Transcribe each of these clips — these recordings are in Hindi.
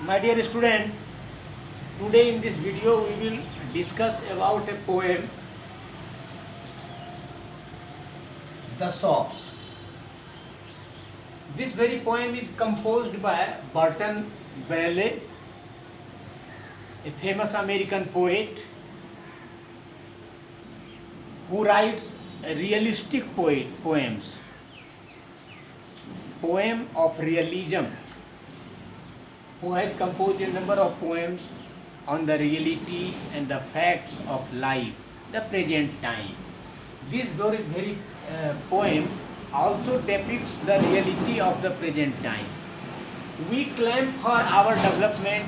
My dear student, today in this video we will discuss about a poem, The Shops. This very poem is composed by Burton Bailey, a famous American poet who writes realistic poems, poem of realism, who has composed a number of poems on the reality and the facts of life, the present time. This very poem also depicts the reality of the present time. We claim for our development,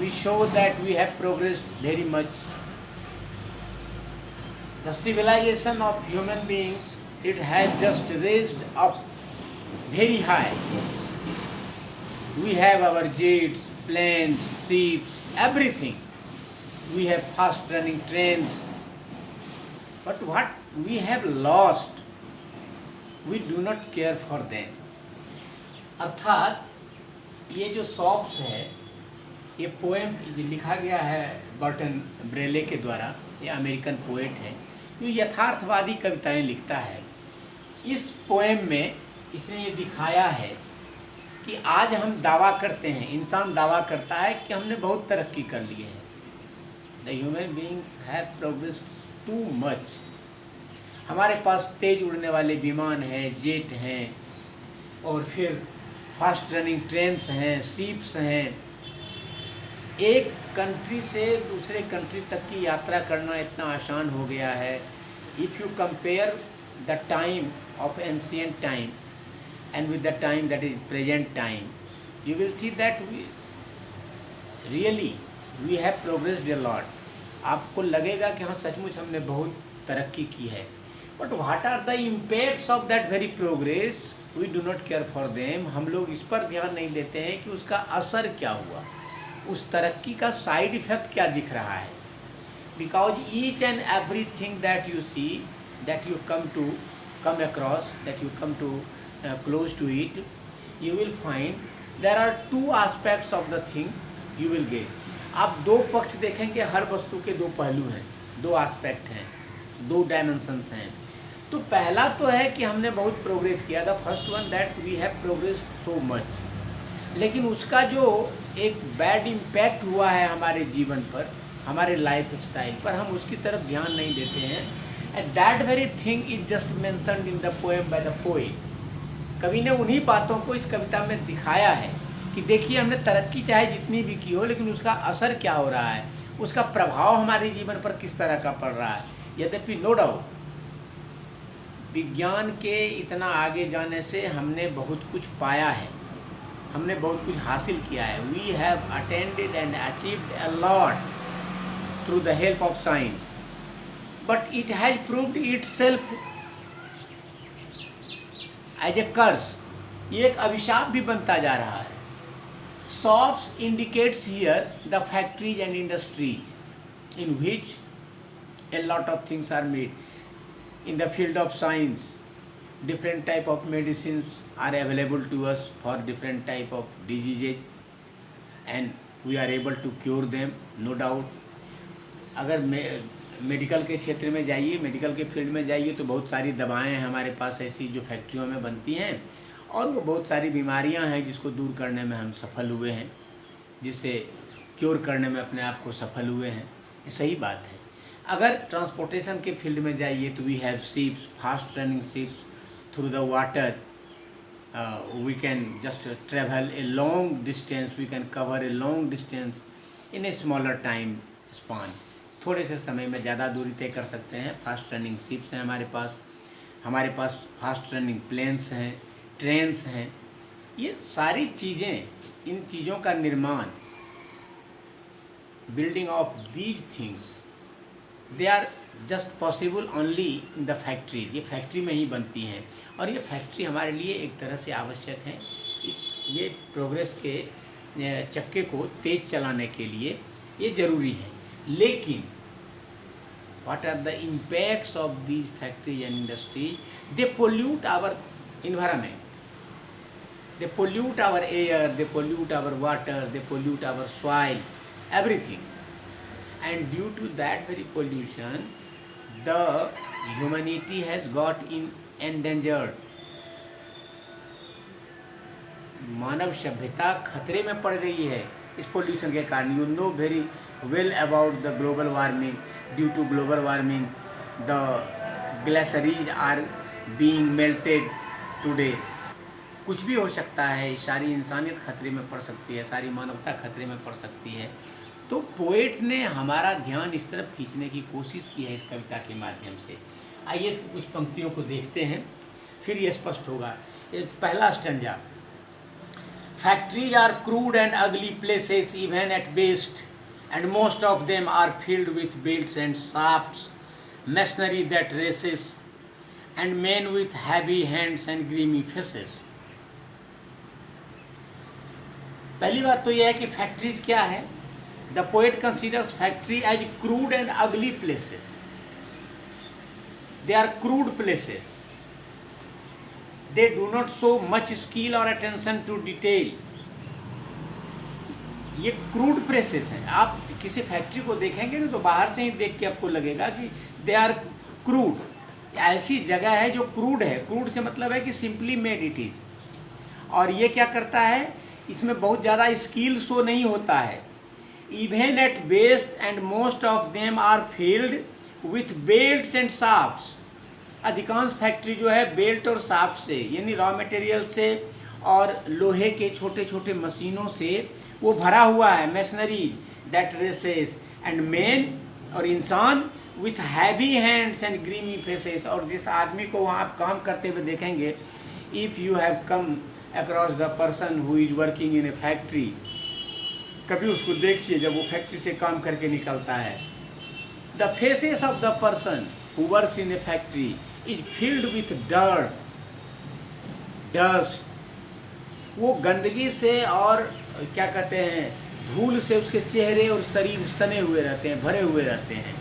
we show that we have progressed very much. The civilization of human beings, it has just raised up very high. We have our jets, planes, ships, everything. We have fast running trains. But what we have lost, we do not care for them. अर्थात ये जो शॉप्स है, ये पोएम लिखा गया है बर्टन ब्रेले के द्वारा, ये अमेरिकन पोएट है, जो यथार्थवादी कविताएं लिखता है। इस पोएम में इसने ये दिखाया है कि आज हम दावा करते हैं, इंसान दावा करता है कि हमने बहुत तरक्की कर ली है। The human beings have progressed too much. हमारे पास तेज उड़ने वाले विमान हैं, जेट हैं, और फिर फास्ट रनिंग ट्रेन्स हैं, शिप्स हैं। एक कंट्री से दूसरे कंट्री तक की यात्रा करना इतना आसान हो गया है। If you compare the time of ancient time and with the time that is present time, you will see that we have progressed a lot. आपको लगेगा कि हाँ सचमुच हमने बहुत तरक्की की है। But what are the impacts of that very progress? We do not care for them. हम लोग इस पर ध्यान नहीं देते हैं कि उसका असर क्या हुआ, उस तरक्की का साइड इफेक्ट क्या दिख रहा है। Because each and everything that you see, that you come across, that you come to close to it, you will find there are two aspects of the thing you will get. आप दो पक्ष देखेंगे, हर वस्तु के दो पहलू हैं, दो एस्पेक्ट हैं, दो डायमेंशंस हैं। तो पहला तो है कि हमने बहुत प्रोग्रेस किया, the first one that we have progressed so much. लेकिन उसका जो एक बैड इम्पैक्ट हुआ है हमारे जीवन पर, हमारे लाइफ स्टाइल पर, हम उसकी तरफ ध्यान नहीं देते हैं। And that very thing is just mentioned in the poem by the poet. कवि ने उन्हीं बातों को इस कविता में दिखाया है कि देखिए हमने तरक्की चाहे जितनी भी की हो, लेकिन उसका असर क्या हो रहा है, उसका प्रभाव हमारे जीवन पर किस तरह का पड़ रहा है। यद्यपि नो डाउट विज्ञान के इतना आगे जाने से हमने बहुत कुछ पाया है, हमने बहुत कुछ हासिल किया है। We have attended and achieved a lot through the help of science, but it has proved itself as a curse. ये एक अभिशाप भी बनता जा रहा है। Shops indicates here the factories and industries in which a lot of things are made in the field of science. Different type of medicines are available to us for different type of diseases and we are able to cure them, no doubt. अगर मेडिकल के क्षेत्र में जाइए, मेडिकल के फील्ड में जाइए, तो बहुत सारी दवाएं हैं हमारे पास ऐसी जो फैक्ट्रियों में बनती हैं, और वो बहुत सारी बीमारियां हैं जिसको दूर करने में हम सफल हुए हैं, जिससे क्योर करने में अपने आप को सफल हुए हैं। ये सही बात है। अगर ट्रांसपोर्टेशन के फील्ड में जाइए तो we have ships, fast running ships through the water. We can just travel a long distance, we can cover a long distance in a smaller time span. थोड़े से समय में ज़्यादा दूरी तय कर सकते हैं। फास्ट रनिंग शिप्स हैं हमारे पास फास्ट रनिंग प्लेन्स हैं, ट्रेन्स हैं। ये सारी चीज़ें, इन चीज़ों का निर्माण, building of these things, they are just possible only in the factories. ये फैक्ट्री में ही बनती हैं, और ये फैक्ट्री हमारे लिए एक तरह से आवश्यक है। ये प्रोग्रेस के चक्के को तेज चलाने के लिए ये ज़रूरी है। लेकिन what are the impacts of these factories and industries? They pollute our environment. They pollute our air, they pollute our water, they pollute our soil, everything. And due to that very pollution, the humanity has got endangered. मानव सभ्यता खतरे में पड़ गई है इस पोल्यूशन के कारण. You know very well about the global warming. Due to global warming the glaciers are being melted today. कुछ भी हो सकता है, सारी इंसानियत खतरे में पड़ सकती है, सारी मानवता खतरे में पड़ सकती है. तो पोएट ने हमारा ध्यान इस तरफ खींचने की कोशिश की है इस कविता के माध्यम से. आइए इसकी कुछ पंक्तियों को देखते हैं, फिर ये स्पष्ट होगा. पहला stanza. Factories are crude and ugly places even at best, and most of them are filled with belts and shafts, machinery that races, and men with heavy hands and grimy faces. पहली बात तो यह है कि फैक्ट्रीज क्या है. The poet considers factory as crude and ugly places. They are crude places. They do not show much skill or attention to detail. ये क्रूड प्लेसेस हैं. आप किसी फैक्ट्री को देखेंगे ना तो बाहर से ही देख के आपको लगेगा कि दे आर क्रूड. ऐसी जगह है जो क्रूड है. क्रूड से मतलब है कि सिंपली मेड इट इज. और ये क्या करता है, इसमें बहुत ज़्यादा स्किल शो नहीं होता है. Even at best and most of them are filled with belts and shafts. अधिकांश फैक्ट्री जो है बेल्ट और शाफ्ट से, यानी रॉ मटेरियल से और लोहे के छोटे छोटे मशीनों से वो भरा हुआ है. Machineries that races and men, और इंसान with heavy hands and grimy faces. और जिस आदमी को वहाँ आप काम करते हुए देखेंगे, if you have come across the person who is working in A factory, कभी उसको देखिए जब वो फैक्ट्री से काम करके निकलता है. The faces of the person who works in A factory is filled with dirt, dust. वो गंदगी से और क्या कहते हैं, धूल से उसके चेहरे और शरीर सने हुए रहते हैं, भरे हुए रहते हैं.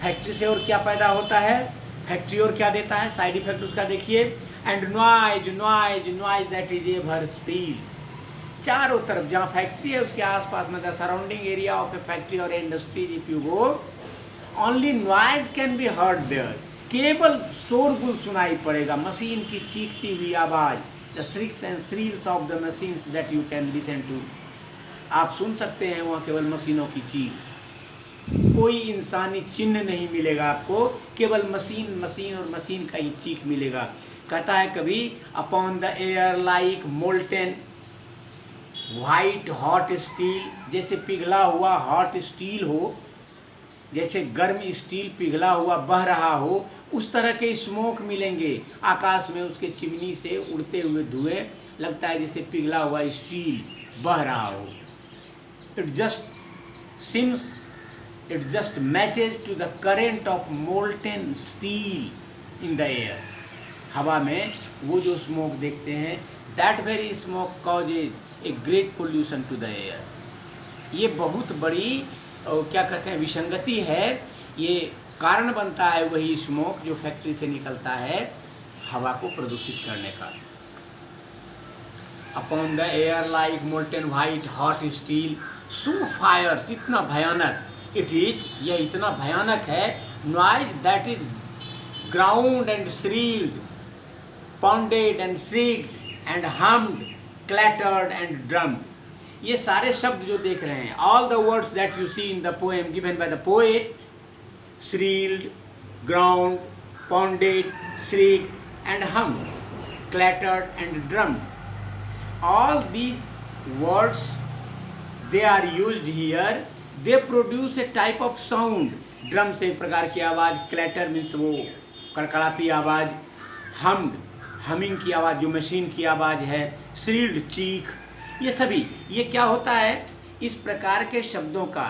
फैक्ट्री से और क्या पैदा होता है, फैक्ट्री और क्या देता है, साइड इफेक्ट उसका देखिए. And noise noise noise that is ever speed. चारों तरफ जहाँ फैक्ट्री है उसके आसपास में the surrounding area of a factory और industries if you go, only noise can be heard there. केवल शोरगुल सुनाई पड़ेगा, मशीन की चीखती हुई आवाज़, the shrieks and shrills of the machines that you can listen to. आप सुन सकते हैं वहाँ केवल मशीनों की चीख. कोई इंसानी चिन्ह नहीं मिलेगा आपको, केवल मशीन मशीन और मशीन का ही चीख मिलेगा. कहता है कभी, upon the air like molten white hot steel. जैसे पिघला हुआ हॉट स्टील हो, जैसे गर्म स्टील पिघला हुआ बह रहा हो, उस तरह के स्मोक मिलेंगे. आकाश में उसके चिमनी से उड़ते हुए धुएं, लगता है जैसे पिघला हुआ स्टील बह रहा हो. It just matches to the current of molten steel in the air. हवा में वो जो स्मोक देखते हैं, that very smoke causes a great pollution to the air. ये बहुत बड़ी क्या कहते हैं विसंगति है. ये कारण बनता है वही स्मोक जो फैक्ट्री से निकलता है हवा को प्रदूषित करने का. Upon the air like molten white hot steel so fires. इतना भयानक इट इज, यह इतना भयानक है. Noise that is ground and shrilled, pounded and shrieked and hummed, clattered and drummed. ये सारे शब्द जो देख रहे हैं, all the words that you see in the poem given by the poet, shrilled, ground, pounded, shrieked and hummed, clattered and drummed. All these words, they are used here. They produce a type of sound. Drum से एक प्रकार की आवाज़, क्लैटर मीन्स वो कड़कड़ाती आवाज़, हमड हमिंग की आवाज़ जो मशीन की आवाज़ है, श्रील्ड चीख. ये सभी ये क्या होता है, इस प्रकार के शब्दों का,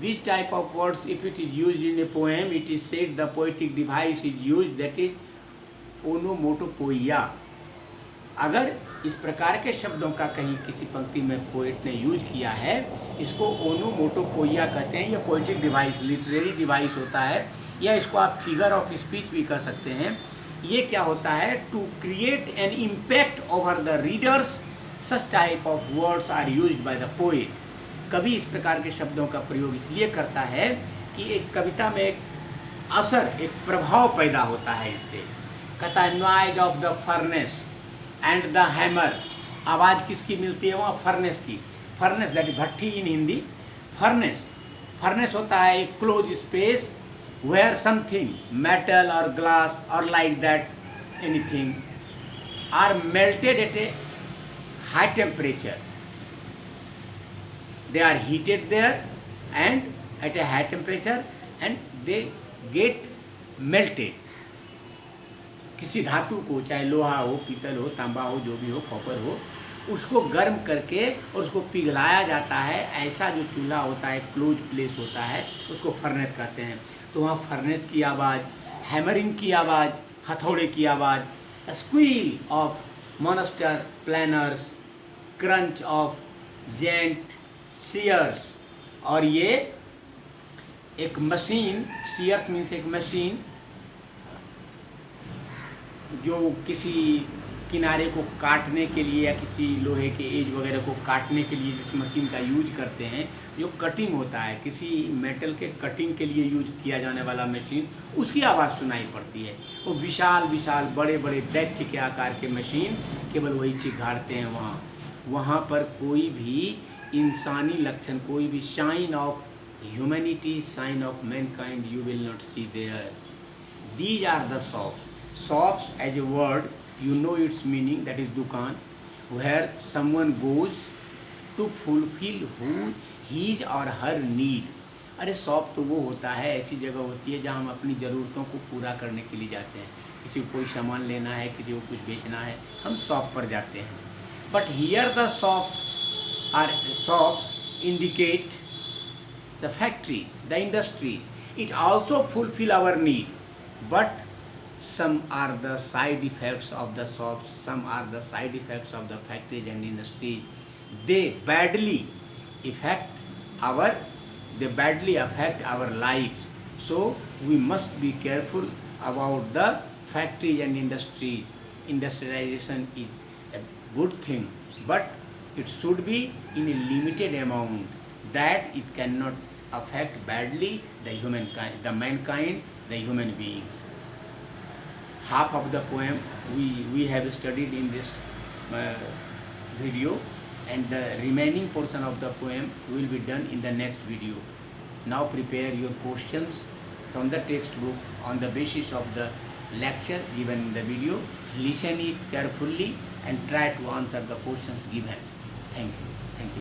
this type of words if it is used in a poem, it is said the poetic device is used, that is onomatopoeia. अगर इस प्रकार के शब्दों का कहीं किसी पंक्ति में पोएट ने यूज किया है, इसको ओनोमोटोपोइया कहते हैं. यह पोएटिक डिवाइस, लिटरेरी डिवाइस होता है, या इसको आप फिगर ऑफ स्पीच भी कह सकते हैं. ये क्या होता है, to create an impact over the readers such type of words are used by the poet. कवि इस प्रकार के शब्दों का प्रयोग इसलिए करता है कि एक कविता में एक असर, एक प्रभाव पैदा होता है इससे। कहता है noise of the furnace and the hammer, आवाज़ किसकी मिलती है वहाँ, फर्नेस की। फर्नेस दैट इज भट्टी इन हिंदी। फर्नेस होता है एक close space where something metal और ग्लास और like that anything are melted at a high temperature. They are heated there and at a high temperature and they get melted। किसी धातु को, चाहे लोहा हो, पीतल हो, तांबा हो, जो भी हो, कॉपर हो, उसको गर्म करके और उसको पिघलाया जाता है। ऐसा जो चूल्हा होता है, क्लोज प्लेस होता है, उसको फर्नेस कहते हैं। तो वहाँ फर्नेस की आवाज़, हैमरिंग की आवाज़, हथौड़े की आवाज़, squeal of monster planers, crunch of giant shears. और ये एक मशीन, सीयर्स मीन्स एक मशीन जो किसी किनारे को काटने के लिए या किसी लोहे के एज वगैरह को काटने के लिए जिस मशीन का यूज करते हैं, जो कटिंग होता है, किसी मेटल के कटिंग के लिए यूज किया जाने वाला मशीन, उसकी आवाज़ सुनाई पड़ती है। वो विशाल विशाल बड़े बड़े दैत्य के आकार के मशीन केवल वही चिघाड़ते हैं। वहाँ पर कोई भी इंसानी लक्षण, कोई भी sign of humanity, sign of mankind you will not see there. These are the shops. Shops as a word, you know its meaning, that is dukan, where someone goes to fulfill his or her need। अरे शॉप तो वो होता है, ऐसी जगह होती है जहाँ हम अपनी ज़रूरतों को पूरा करने के लिए जाते हैं। किसी को कोई सामान लेना है, किसी को कुछ बेचना है, हम शॉप पर जाते हैं। But here the shops indicate the factories, the industries. It also fulfill our need, but some are the side effects of the shops, some are the side effects of the factories and industries. They badly affect our lives. So we must be careful about the factories and industries. Industrialization is a good thing, but it should be in a limited amount, that it cannot affect badly the mankind, the human beings. Half of the poem we have studied in this video, and the remaining portion of the poem will be done in the next video. Now prepare your questions from the textbook on the basis of the lecture given in the video. Listen it carefully and try to answer the questions given. Thank you.